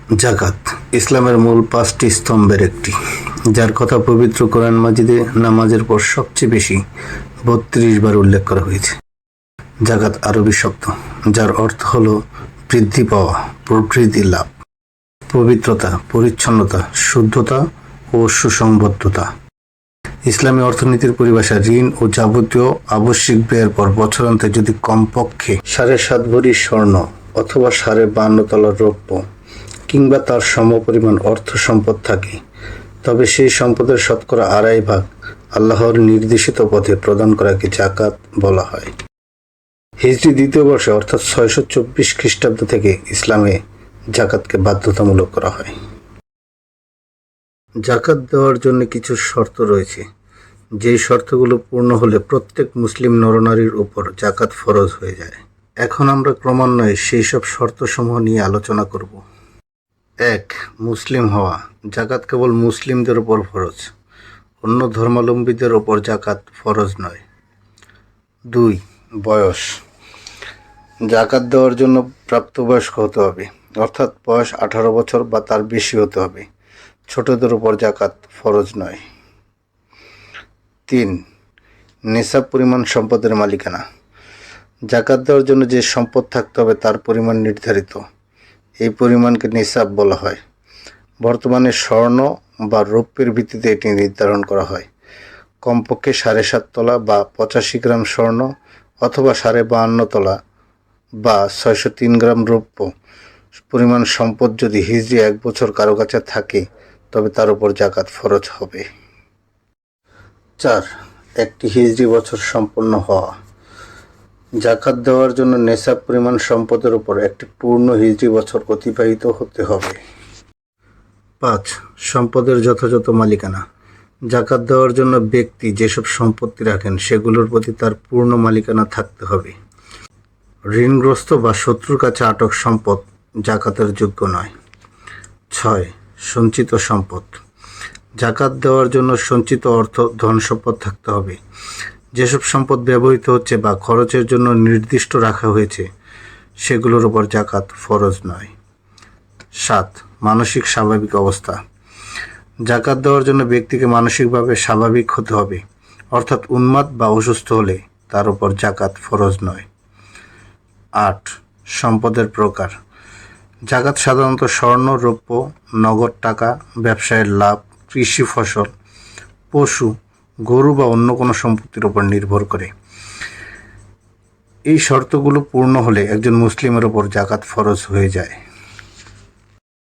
জাকাত ইসলামের মূল 5টি স্তম্ভের একটি, যার কথা পবিত্র কোরআন মাজিদে নামাজের পর সবচেয়ে বেশি 32 বার উল্লেখ করা হয়েছে। জাকাত আরবি শব্দ, যার অর্থ হল বৃদ্ধি পাওয়া, প্রবৃদ্ধি লাভ, পবিত্রতা, পরিচ্ছন্নতা, শুদ্ধতা ও সুসংবদ্ধতা। ইসলামী অর্থনীতির পরিভাষা ঋণ ও যাবতীয় আবশ্যিক ব্যয়ের পর বছরান্তে যদি কমপক্ষে 7.5 ভরি স্বর্ণ অথবা 52 তলা রৌপ্য কিংবা তার সমপরিমাণ অর্থ সম্পদ থাকে, তবে সেই সম্পদের শতকরা 2.5 ভাগ আল্লাহর নির্দেশিত পথে প্রদান করাকে জাকাত বলা হয়। হিজরি দ্বিতীয় বর্ষে অর্থাৎ 624 খ্রিস্টাব্দ থেকে ইসলামে জাকাতকে বাধ্যতামূলক করা হয়। জাকাত দেওয়ার জন্য কিছু শর্ত রয়েছে, যেই শর্তগুলো পূর্ণ হলে প্রত্যেক মুসলিম নরনারীর উপর জাকাত ফরজ হয়ে যায়। এখন আমরা ক্রমান্বয়ে সেই সব শর্তসমূহ নিয়ে আলোচনা করব। 1. মুসলিম হওয়া। জাকাত কেবল মুসলিমদের উপর ফরজ, অন্য ধর্মাবলম্বীদের উপর জাকাত ফরজ নয়। 2. বয়স। জাকাত দেওয়ার জন্য প্রাপ্তবয়স্ক হতে হবে, অর্থাৎ বয়স 18 বছর বা তার বেশি হতে হবে। ছোটদের উপর জাকাত ফরজ নয়। 3. নিসাব পরিমাণ সম্পদের মালিকানা। জাকাত দেওয়ার জন্য যে সম্পদ থাকতে হবে তার পরিমাণ নির্ধারিত, এই পরিমাণকে নিসাব বলা হয়। বর্তমানে স্বর্ণ বা রৌপ্যের ভিত্তিতে এটি নির্ধারণ করা হয়। কমপক্ষে 7.5 তলা বা 85 গ্রাম স্বর্ণ অথবা 52.5 তলা বা 603 গ্রাম রৌপ্য পরিমাণ সম্পদ যদি হিজরি 1 বছর কারো কাছে থাকে, তবে তার উপর জাকাত ফরজ হবে। 4. একটি হিজরি বছর সম্পন্ন হওয়া। জাকাত দেওয়ার জন্য নেসাব পরিমাণ সম্পদের উপর একটি পূর্ণ হিজরি বছর অতিবাহিত হতে হবে। 5. সম্পদের যথাযথ মালিকানা। জাকাত দেওয়ার জন্য ব্যক্তি যেসব সম্পত্তি রাখেন সেগুলোর প্রতি তার পূর্ণ মালিকানা থাকতে হবে। ঋণগ্রস্ত বা শত্রুর কাছে আটক সম্পদ জাকাতের যোগ্য নয়। 6. সঞ্চিত সম্পদ। জাকাত দেওয়ার জন্য সঞ্চিত অর্থ ধন সম্পদ থাকতে হবে। যেসব সম্পদ ব্যবহৃত হচ্ছে বা খরচের জন্য নির্দিষ্ট রাখা হয়েছে সেগুলোর উপর জাকাত ফরজ নয়। 7. মানসিক স্বাভাবিক অবস্থা। জাকাত দেওয়ার জন্য ব্যক্তিকে মানসিকভাবে স্বাভাবিক হতে হবে, অর্থাৎ উন্মাদ বা অসুস্থ হলে তার উপর জাকাত ফরজ নয়। 8. সম্পদের প্রকার। জাকাত সাধারণত স্বর্ণ, রৌপ্য, নগদ টাকা, ব্যবসায়ের লাভ, কৃষি ফসল, পশু, গরু বা অন্য কোনো সম্পত্তির উপর নির্ভর করে। এই শর্তগুলো পূর্ণ হলে একজন মুসলিমের উপর জাকাত ফরজ হয়ে যায়।